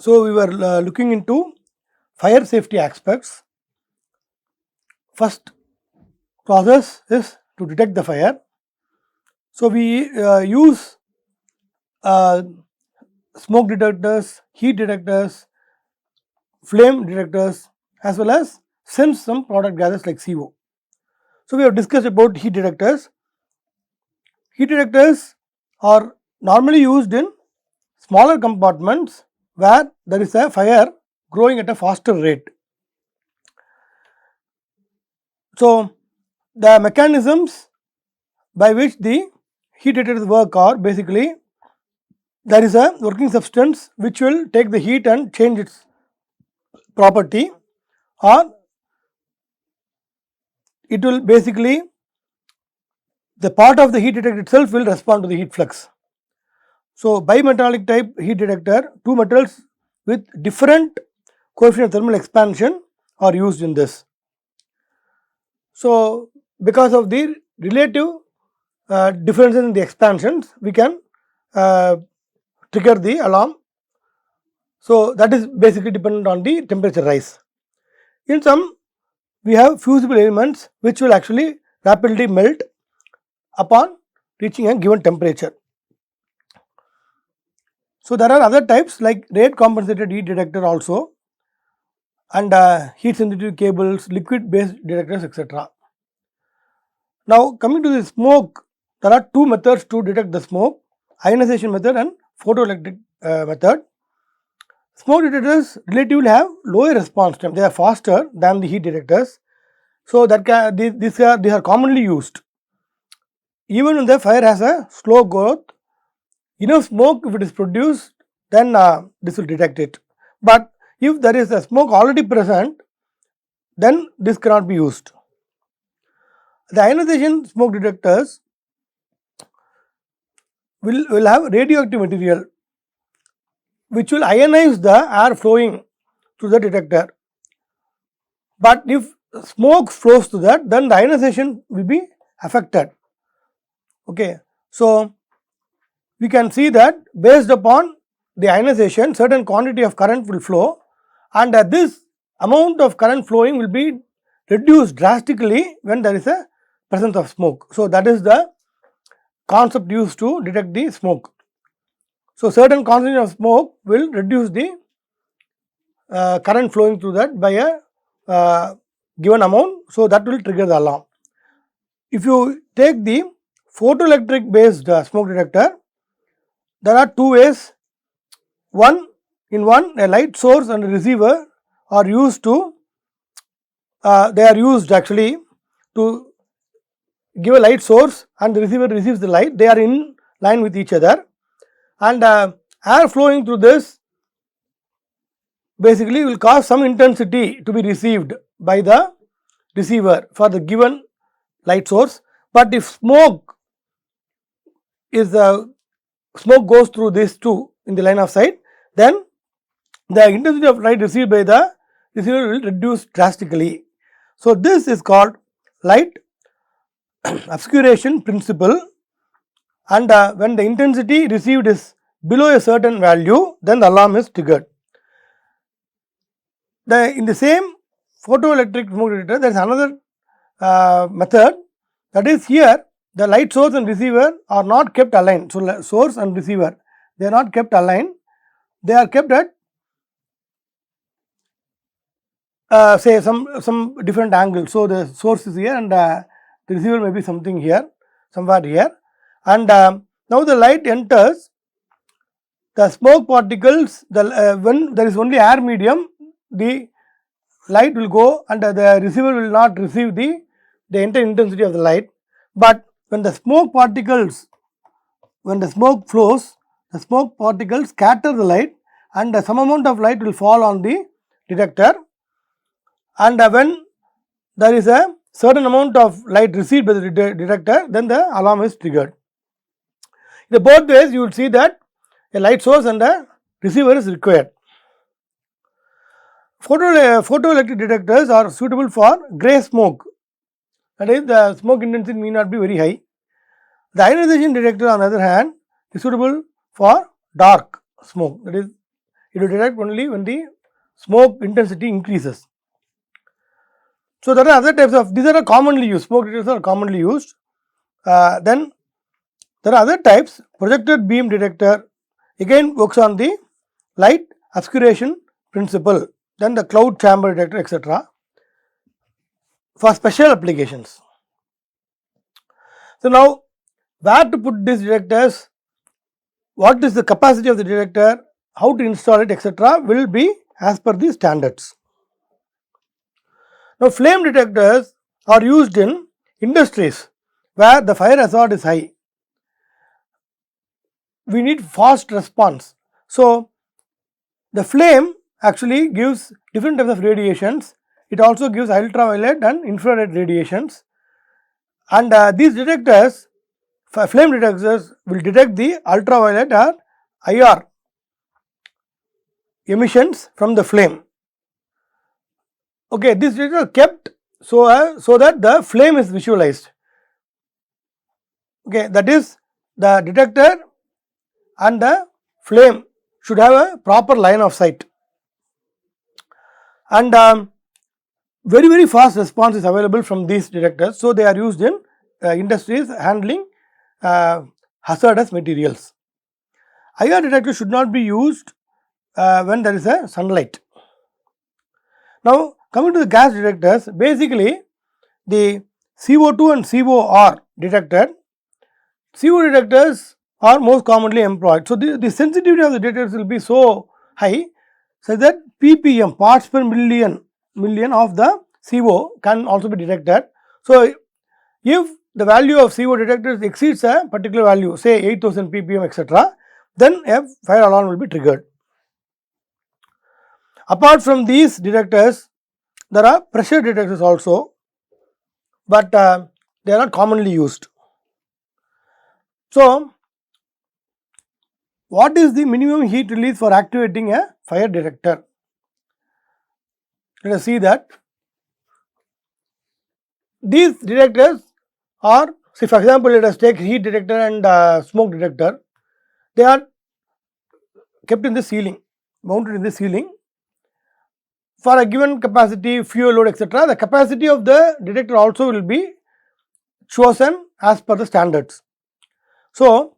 So, we were looking into fire safety aspects. First process is to detect the fire. So, we use smoke detectors, heat detectors, flame detectors, as well as sense some product gases like CO. So, we have discussed about heat detectors. Heat detectors are normally used in smaller compartments where there is a fire growing at a faster rate. So, the mechanisms by which the heat detectors work are basically there is a working substance which will take the heat and change its property, or it will basically the part of the heat detector itself will respond to the heat flux. So, bimetallic type heat detector, two metals with different coefficient of thermal expansion are used in this. So, because of the relative differences in the expansions, we can trigger the alarm. So, that is basically dependent on the temperature rise. In some, we have fusible elements which will actually rapidly melt upon reaching a given temperature. So, there are other types like rate compensated heat detector also, and heat sensitive cables, liquid based detectors, etc. Now, coming to the smoke, there are two methods to detect the smoke: ionization method and photoelectric method. Smoke detectors relatively have lower response time, they are faster than the heat detectors. So, that these are commonly used. Even when the fire has a slow growth, enough smoke if it is produced, then this will detect it. But if there is a smoke already present, then this cannot be used. The ionization smoke detectors will have radioactive material which will ionize the air flowing through the detector. But if smoke flows to that, then the ionization will be affected. Okay. So, we can see that based upon the ionization, certain quantity of current will flow, and this amount of current flowing will be reduced drastically when there is a presence of smoke. So, that is the concept used to detect the smoke. So, certain concentration of smoke will reduce the current flowing through that by a given amount. So, that will trigger the alarm. If you take the photoelectric based smoke detector, there are two ways. One, a light source and a receiver are used to they are used actually to give a light source, and the receiver receives the light. They are in line with each other, and air flowing through this basically will cause some intensity to be received by the receiver for the given light source. But if smoke goes through these two in the line of sight, then the intensity of light received by the receiver will reduce drastically. So, this is called light obscuration principle, and when the intensity received is below a certain value, then the alarm is triggered. In the same photoelectric smoke detector, there is another method, that is, here the light source and receiver are not kept aligned. So, source and receiver, they are not kept aligned, they are kept at say some different angle. So, the source is here and the receiver may be something here, somewhere here, and now the light enters the smoke particles. When there is only air medium, the light will go and the receiver will not receive the entire intensity of the light. But when the smoke particles, when the smoke flows, the smoke particles scatter the light, and some amount of light will fall on the detector, and when there is a certain amount of light received by the detector, then the alarm is triggered. In both ways, you will see that a light source and a receiver is required. Photoelectric detectors are suitable for grey smoke, that is, the smoke intensity may not be very high. The ionization detector, on the other hand, is suitable for dark smoke, that is, it will detect only when the smoke intensity increases. So, there are other types of, these are commonly used, smoke detectors are commonly used. Then there are other types. Projected beam detector again works on the light obscuration principle, then the cloud chamber detector, etc., for special applications. So, now where to put these detectors, what is the capacity of the detector, how to install it, etc., will be as per the standards. Now, flame detectors are used in industries where the fire hazard is high. We need fast response. So, the flame actually gives different types of radiations. It also gives ultraviolet and infrared radiations, and these detectors, flame detectors, will detect the ultraviolet or IR emissions from the flame. Okay, this detector kept so that the flame is visualized. Okay, that is, the detector and the flame should have a proper line of sight, and very fast response is available from these detectors. So, they are used in industries handling hazardous materials. IR detector should not be used when there is a sunlight. Now, coming to the gas detectors, basically the CO2 and COR detector, CO detectors are most commonly employed. So, the sensitivity of the detectors will be so high such that ppm, parts per million of the CO can also be detected. So, if the value of CO detectors exceeds a particular value, say 8000 ppm, etc., then a fire alarm will be triggered. Apart from these detectors, there are pressure detectors also, but they are not commonly used. So, what is the minimum heat release for activating a fire detector? Let us see that. These detectors are, say for example, let us take heat detector and smoke detector. They are kept in the ceiling, mounted in the ceiling. For a given capacity, fuel load, etc., the capacity of the detector also will be chosen as per the standards. So,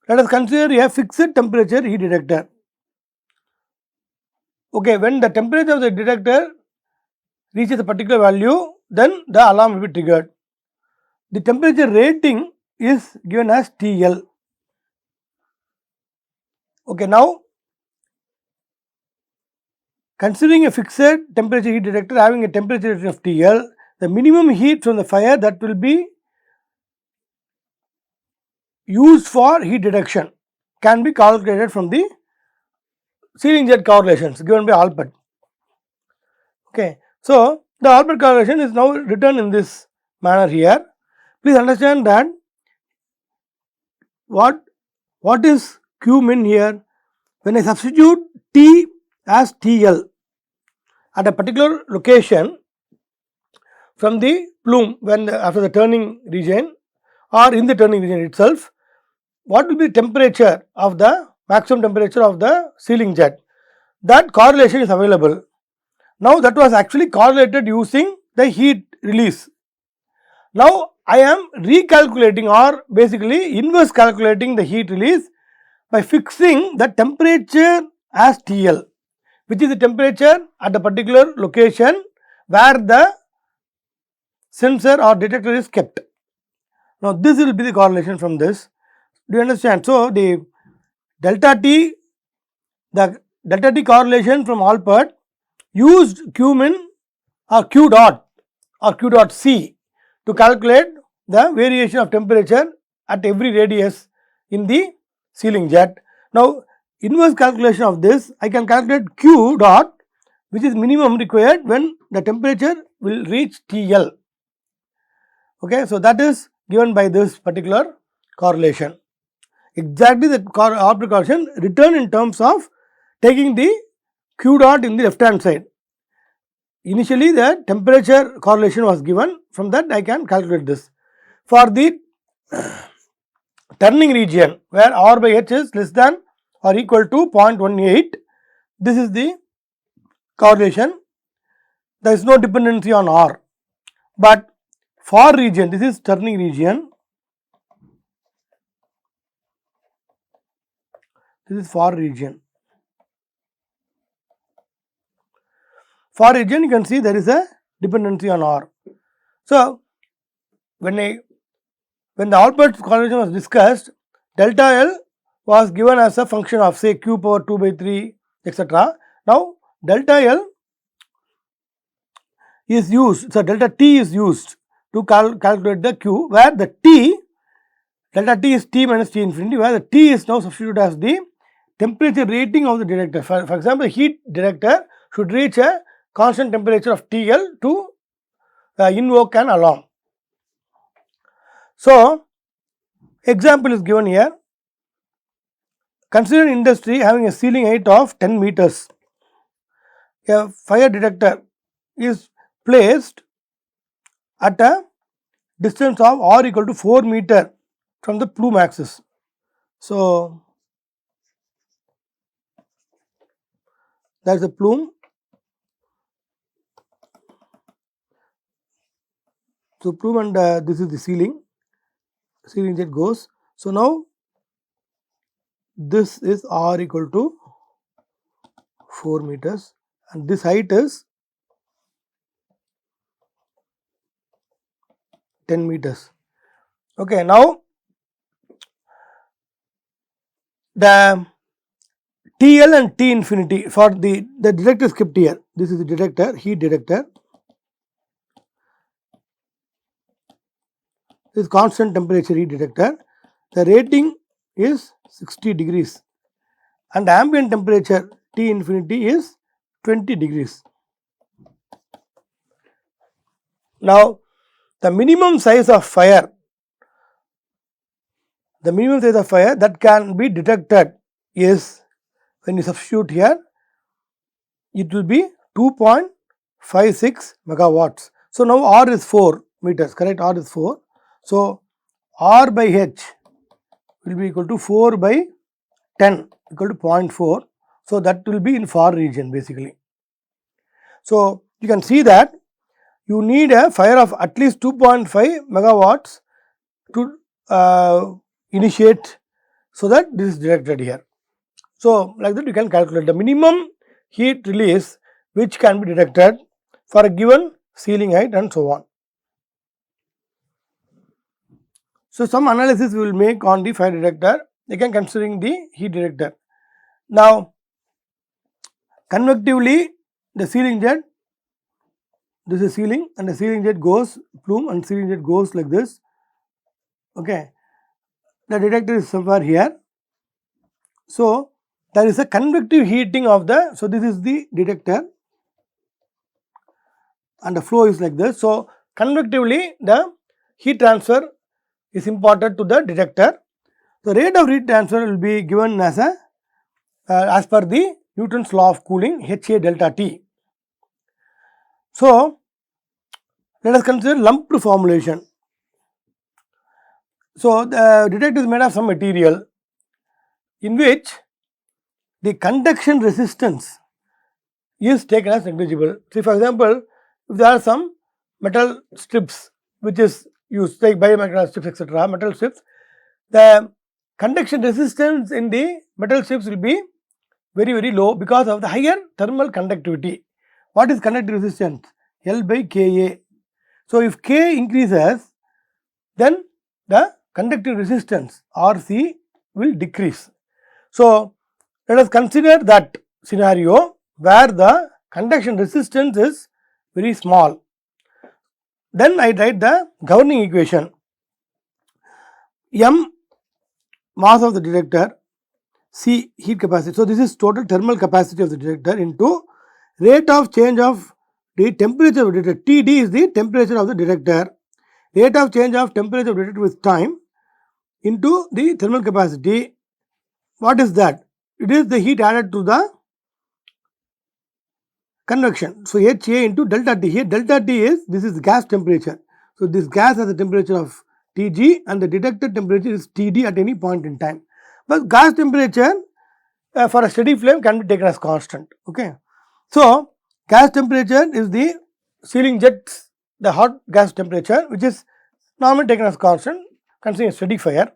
let us consider a fixed temperature heat detector. Okay, when the temperature of the detector reaches a particular value, then the alarm will be triggered. The temperature rating is given as TL. Okay, now considering a fixed temperature heat detector having a temperature rating of TL, the minimum heat from the fire that will be used for heat detection can be calculated from the ceiling jet correlations given by Alpert. Okay, so the Alpert correlation is now written in this manner here. Please understand that what is Q min here. When I substitute T as TL at a particular location from the plume, when after the turning region or in the turning region itself, what will be the temperature of the maximum temperature of the ceiling jet? That correlation is available. Now, that was actually correlated using the heat release. Now, I am recalculating or basically inverse calculating the heat release by fixing the temperature as TL, which is the temperature at a particular location where the sensor or detector is kept. Now, this will be the correlation from this. Do you understand? So, the delta T correlation from Alpert used Q min or Q dot C to calculate the variation of temperature at every radius in the ceiling jet. Now, inverse calculation of this, I can calculate Q dot, which is minimum required when the temperature will reach TL. Okay, so that is given by this particular correlation. Exactly the Alpert correlation written in terms of taking the Q dot in the left hand side. Initially the temperature correlation was given, from that I can calculate this. For the turning region where R by H is less than or equal to 0.18, this is the correlation, there is no dependency on R, but far region, this is turning region, this is far region. Far region you can see there is a dependency on R. So, when the Albert correlation was discussed, delta L was given as a function of say q power 2 by 3 etc. Now, delta L is used, so delta T is used to calculate the q, where the T, delta T is T minus T infinity, where the T is now substituted as the temperature rating of the detector. For example, heat detector should reach a constant temperature of TL to invoke an alarm. So, example is given here. Consider an industry having a ceiling height of 10 meters. A fire detector is placed at a distance of R equal to 4 meter from the plume axis. So, that is the plume. So, plume and this is the ceiling that goes. So, now this is R equal to 4 meters and this height is 10 meters. Okay, now the TL and T infinity for the detector is kept here. This is the detector, heat detector. This is constant temperature heat detector. The rating is 60 degrees and ambient temperature T infinity is 20 degrees. Now, the minimum size of fire that can be detected is, when you substitute here, it will be 2.56 megawatts. So, now R is 4 meters, correct? R is 4. So, R by H will be equal to 4 by 10 equal to 0.4. So, that will be in far region basically. So, you can see that you need a fire of at least 2.5 megawatts to initiate, so that this is detected here. So, like that you can calculate the minimum heat release which can be detected for a given ceiling height and so on. So, some analysis we will make on the fire detector, again considering the heat detector. Now, convectively the ceiling jet, this is ceiling and the ceiling jet goes plume and ceiling jet goes like this. Okay, the detector is somewhere here. So, there is a convective heating of the, so this is the detector and the flow is like this. So, convectively the heat transfer is imparted to the detector. The rate of heat transfer will be given as a as per the Newton's law of cooling, HA delta T. So, let us consider lumped formulation. So, the detector is made of some material in which the conduction resistance is taken as negligible. See, for example, if there are some metal strips which is used, like biometal strips etc., metal strips, the conduction resistance in the metal strips will be very low because of the higher thermal conductivity. What is conductive resistance? L by Ka. So, if K increases, then the conductive resistance Rc will decrease. So, let us consider that scenario where the conduction resistance is very small. Then I write the governing equation, M mass of the detector, C heat capacity. So, this is total thermal capacity of the detector into rate of change of the temperature of the detector. Td is the temperature of the detector, rate of change of temperature of the detector with time into the thermal capacity. What is that? It is the heat added to the convection. So, HA into delta T. Here delta T is, this is gas temperature. So, this gas has a temperature of Tg and the detected temperature is Td at any point in time. But gas temperature for a steady flame can be taken as constant. Okay. So, gas temperature is the ceiling jets, the hot gas temperature, which is normally taken as constant considering a steady fire,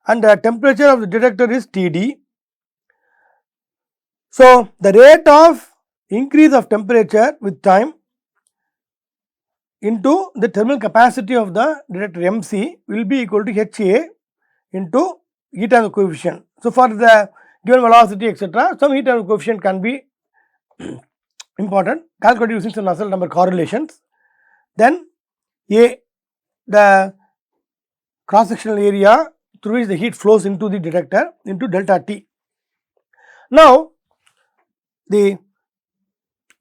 and the temperature of the detector is Td. So, the rate of increase of temperature with time into the thermal capacity of the detector MC will be equal to HA into heat transfer coefficient. So, for the given velocity etc., some heat transfer coefficient can be important, calculated using some Nusselt number correlations. Then A, the cross sectional area through which the heat flows into the detector, into delta T. Now, the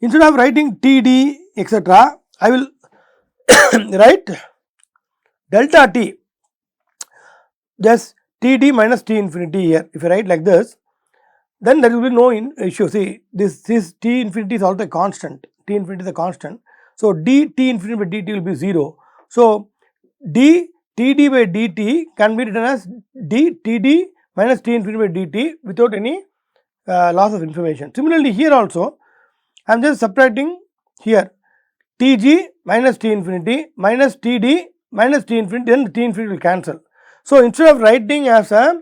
instead of writing Td etc., I will write delta T, just Td minus T infinity here. If I write like this, then there will be no issue. See, this T infinity is also a constant, T infinity is a constant. So, dt infinity by dt will be 0. So, d Td by dt can be written as d Td minus T infinity by dt without any loss of information. Similarly, here also I am just subtracting here Tg minus T infinity minus Td minus T infinity, then T infinity will cancel. So, instead of writing as a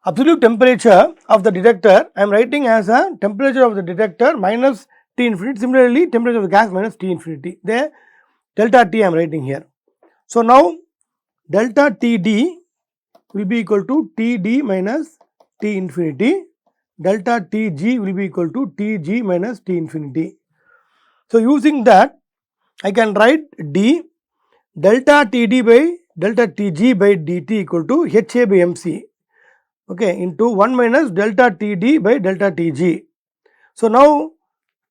absolute temperature of the detector, I am writing as a temperature of the detector minus T infinity. Similarly, temperature of the gas minus T infinity. The delta T I am writing here. So, now delta Td will be equal to Td minus T infinity, delta Tg will be equal to Tg minus T infinity. So, using that I can write d delta Td by delta Tg by dt equal to Ha by mc, okay, into 1 minus delta Td by delta Tg. So, now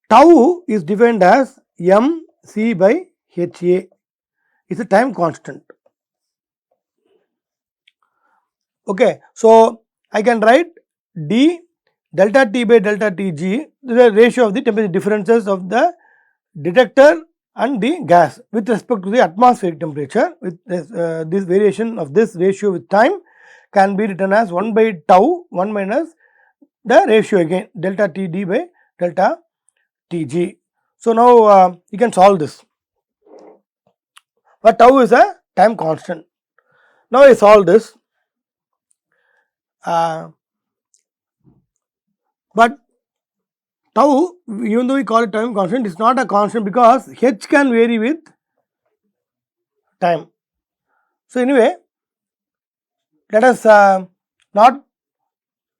tau is defined as mc by Ha, is a time constant. Okay. So, I can write d delta T by delta Tg, the ratio of the temperature differences of the detector and the gas with respect to the atmospheric temperature. With this variation of this ratio with time can be written as 1 by tau 1 minus the ratio again delta Td by delta Tg. So, now you can solve this, but tau is a time constant. Now, I solve this, but tau, even though we call it time constant, it is not a constant because h can vary with time. So, anyway, let us not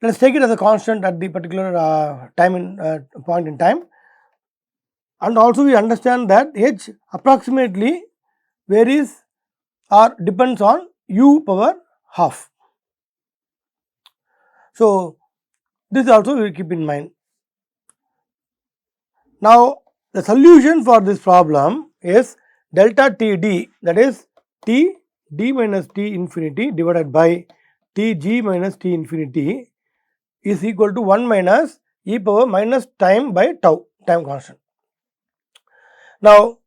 let us take it as a constant at the particular time in point in time, and also we understand that h approximately varies or depends on u power half. So, this also we will keep in mind. Now, the solution for this problem is delta Td, that is T d minus T infinity divided by Tg minus T infinity is equal to 1 minus e power minus time by tau, time constant. Now,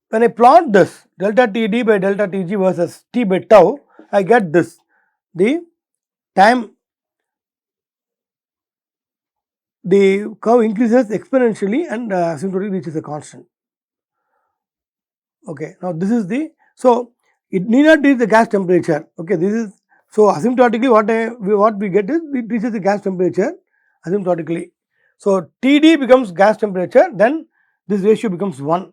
when I plot this delta Td by delta Tg versus T by tau, I get this, the time, the curve increases exponentially and asymptotically reaches a constant. Okay. Now, this is the, so it need not reach the gas temperature. Okay, this is, so asymptotically what we get is it reaches the gas temperature asymptotically. So, Td becomes gas temperature, then this ratio becomes 1.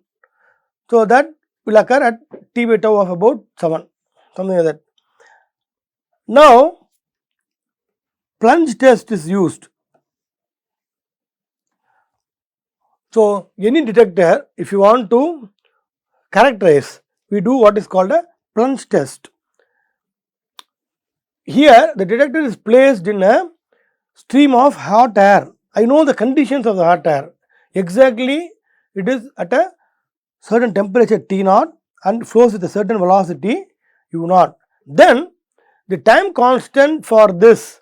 So, that will occur at T by tau of about 7, something like that. Now, plunge test is used. So, any detector, if you want to characterize, we do what is called a plunge test. Here, the detector is placed in a stream of hot air. I know the conditions of the hot air. Exactly, it is at a certain temperature T0 and flows with a certain velocity U0. Then, the time constant for this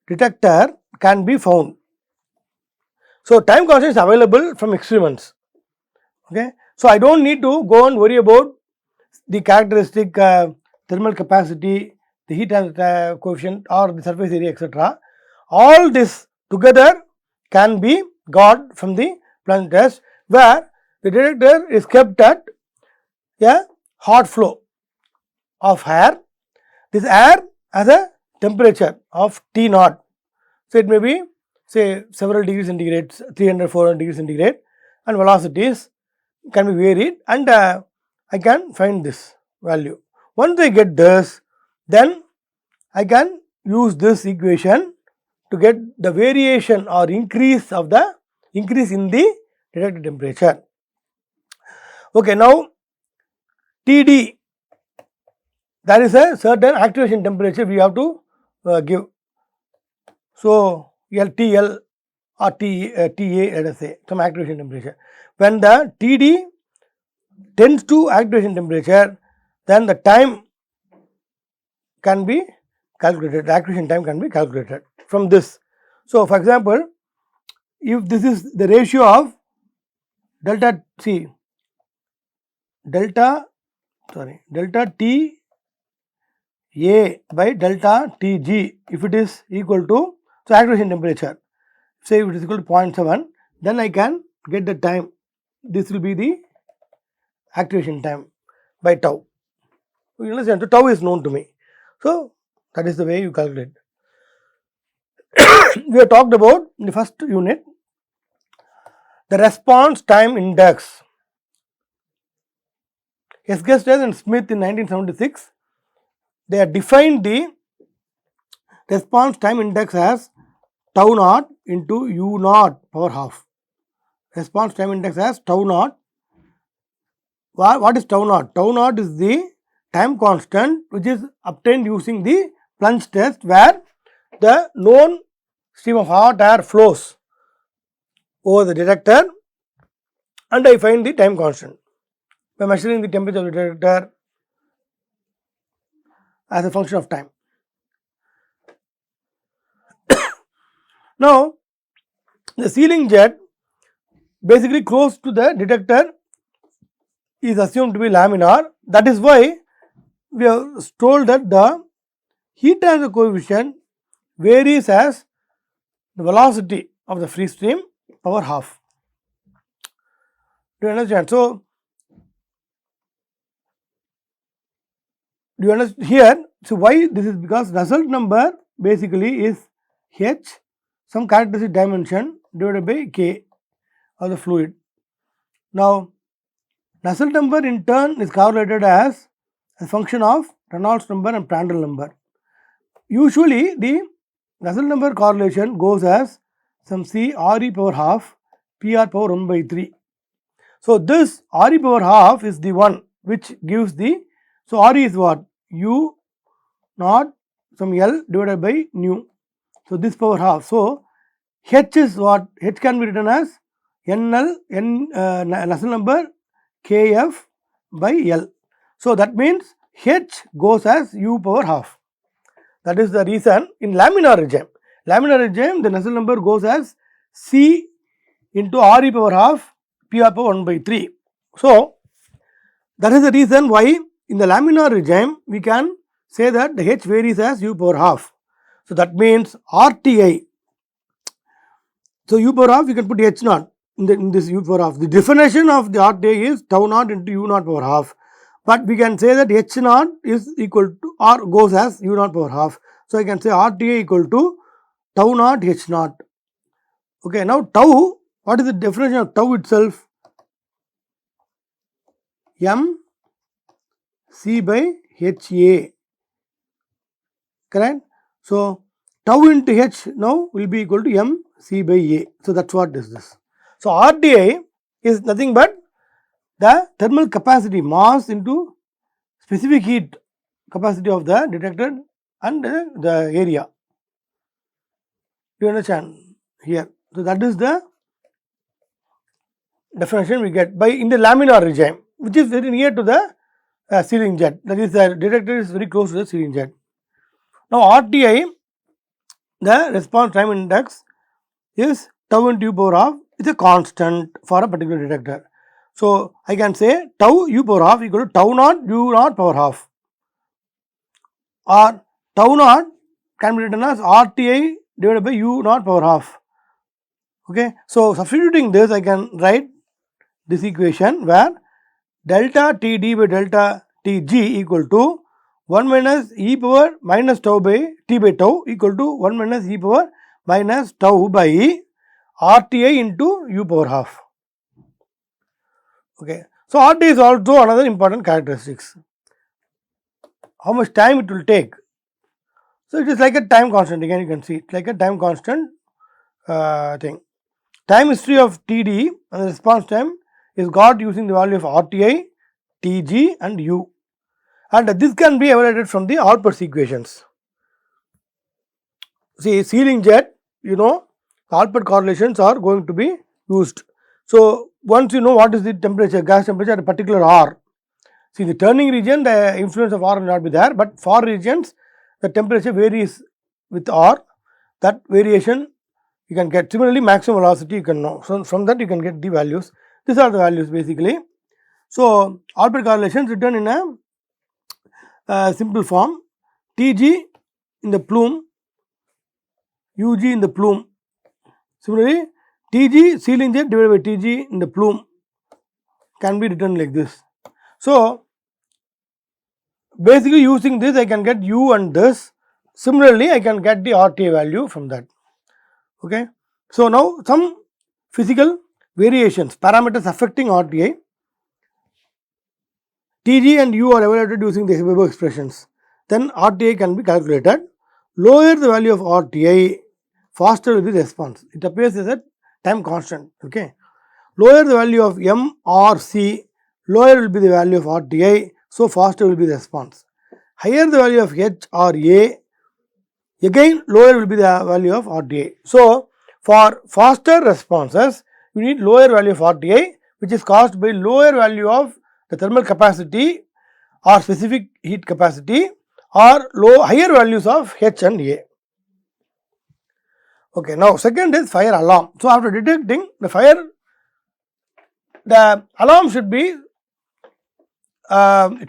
detector can be found. So, time constant is available from experiments. Okay. So, I do not need to go and worry about the characteristic thermal capacity, the heat transfer coefficient or the surface area, etc. All this together can be got from the plunge test, where the detector is kept at a hot flow of air. This air has a temperature of T naught. So, it may be say several degrees centigrade, 300, 400 degrees centigrade, and velocities can be varied, and I can find this value. Once I get this, then I can use this equation to get the variation or increase in the detector temperature. Okay, now TD, there is a certain activation temperature we have to give. So, TL or TA, let us say some activation temperature. When the TD tends to activation temperature, then the time can be calculated, the activation time can be calculated from this. So, for example, if this is the ratio of delta T A by delta Tg, if it is equal to, so activation temperature, say if it is equal to 0.7, then I can get the time. This will be the activation time by tau. You understand? So, tau is known to me. So, that is the way you calculate. We have talked about in the first unit the response time index. Esgested and Smith in 1976, they have defined the response time index as tau naught into u naught power half. Response time index as tau naught. What is tau naught? Tau naught is the time constant which is obtained using the plunge test, where the known stream of hot air flows over the detector, and I find the time constant by measuring the temperature of the detector as a function of time. Now, the sealing jet basically close to the detector is assumed to be laminar. That is why we have told that the heat transfer coefficient varies as the velocity of the free stream power half. Do you understand? So, do you understand here? So, why this is because Nusselt number basically is H, some characteristic dimension divided by K of the fluid. Now, Nusselt number in turn is correlated as a function of Reynolds number and Prandtl number. Usually, the Nusselt number correlation goes as some C Re power half PR power 1 by 3. So, this Re power half is the one which gives the, so Re is what? U naught some L divided by nu. So, this power half. So, H is what? H can be written as Nusselt number Kf by L. So, that means H goes as U power half. That is the reason in laminar regime. Laminar regime, the Nusselt number goes as C into Re power half PR power 1 by 3. So, that is the reason why in the laminar regime we can say that the H varies as U power half. So, that means RTI. So, U power half you can put H naught in this U power half. The definition of the RTI is tau naught into U naught power half. But we can say that H naught is equal to or goes as U naught power half. So, I can say RTA equal to tau naught H naught. Okay, now tau, what is the definition of tau itself? M C by HA, correct? So, tau into H now will be equal to M C by A. So, that is what is this. So, RTI is nothing but the thermal capacity, mass into specific heat capacity of the detector and the area. Do you understand here? So, that is the definition we get by in the laminar regime, which is very near to the sealing jet. That is, the detector is very close to the sealing jet. Now, RTI, the response time index is tau into U power half, is a constant for a particular detector. So, I can say tau U power half equal to tau naught U naught power half, or tau naught can be written as RTI divided by U naught power half. Okay, so substituting this, I can write this equation where delta TD by delta TG equal to 1 minus e power minus tau by t by tau equal to 1 minus e power minus tau by RTI into U power half. Okay, so RT is also another important characteristics. How much time it will take? So it is like a time constant. Again, you can see it's like a time constant thing. Time history of TD and the response time is got using the value of RTI, TG and U, and this can be evaluated from the Alpers equations. See, sealing jet, you know, Alpert correlations are going to be used. So once you know what is the temperature, gas temperature at a particular R. See, the turning region, the influence of R will not be there, but for regions the temperature varies with R. That variation you can get. Similarly, maximum velocity you can know. So from that you can get the values. These are the values basically. So Alpert correlations written in a simple form: TG in the plume, UG in the plume. Similarly, TG sealing jet divided by TG in the plume can be written like this. So basically using this I can get U and this. Similarly, I can get the RTA value from that. Okay. So now some physical variations, parameters affecting RTA. TG and U are evaluated using the Weber expressions. Then RTA can be calculated. Lower the value of RTA, faster will be the response. It appears as a time constant. Okay. Lower the value of MRC, lower will be the value of RTI, so faster will be the response. Higher the value of HRA, again lower will be the value of RTA. So for faster responses, you need lower value of RTA, which is caused by lower value of the thermal capacity or specific heat capacity, or higher values of H and A. Okay, now second is fire alarm. So after detecting the fire, the alarm should be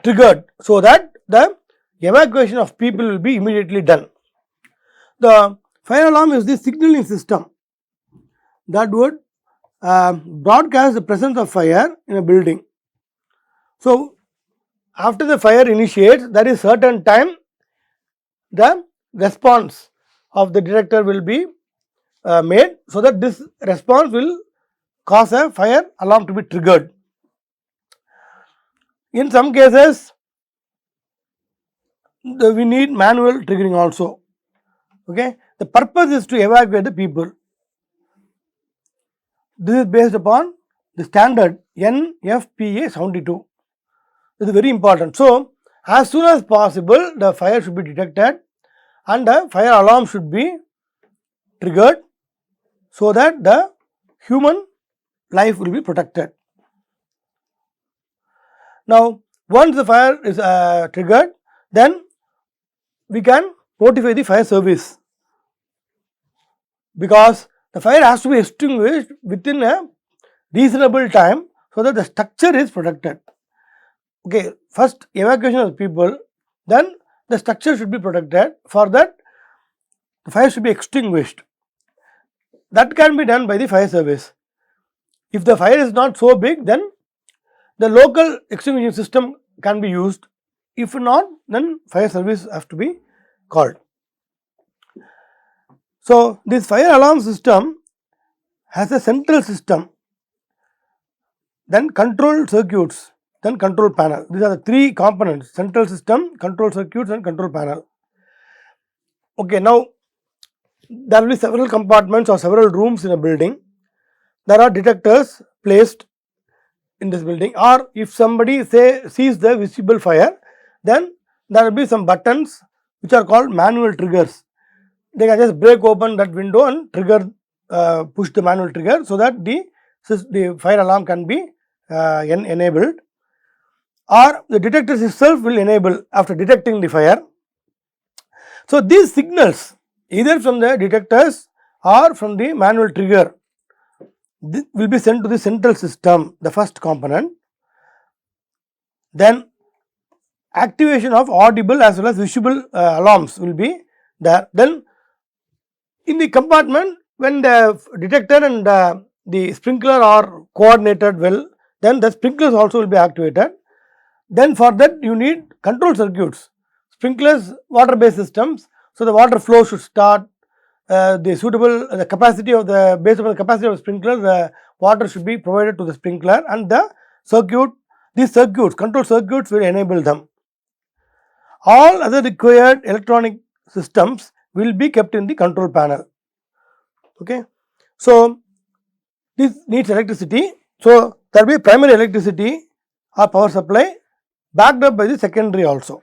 triggered so that the evacuation of people will be immediately done. The fire alarm is the signaling system that would broadcast the presence of fire in a building. So after the fire initiates, there is certain time the response of the detector will be made, so that this response will cause a fire alarm to be triggered. In some cases, we need manual triggering also. Okay, the purpose is to evacuate the people. This is based upon the standard NFPA 72. This is very important. So as soon as possible, the fire should be detected and the fire alarm should be triggered, so that the human life will be protected. Now once the fire is triggered, then we can notify the fire service, because the fire has to be extinguished within a reasonable time, so that the structure is protected. Okay, first evacuation of the people, then the structure should be protected. For that, the fire should be extinguished. That can be done by the fire service. If the fire is not so big, then the local extinguishing system can be used. If not, then fire service has to be called. So this fire alarm system has a central system, then control circuits, then control panel. These are the three components: central system, control circuits and control panel. Okay, now there will be several compartments or several rooms in a building. There are detectors placed in this building, or if somebody sees the visible fire, then there will be some buttons which are called manual triggers. They can just break open that window and trigger, push the manual trigger, so that the fire alarm can be enabled, or the detectors itself will enable after detecting the fire. So these signals, either from the detectors or from the manual trigger, will be sent to the central system, the first component. Then activation of audible as well as visible alarms will be there. Then in the compartment, when the detector and the sprinkler are coordinated well, then the sprinklers also will be activated. Then for that you need control circuits, sprinklers, water based systems. So the water flow should start, the capacity of the, based upon the capacity of the sprinkler, the water should be provided to the sprinkler, and the circuit, these circuits, control circuits will enable them. All other required electronic systems will be kept in the control panel. Okay. So this needs electricity. So there will be primary electricity or power supply backed up by the secondary also.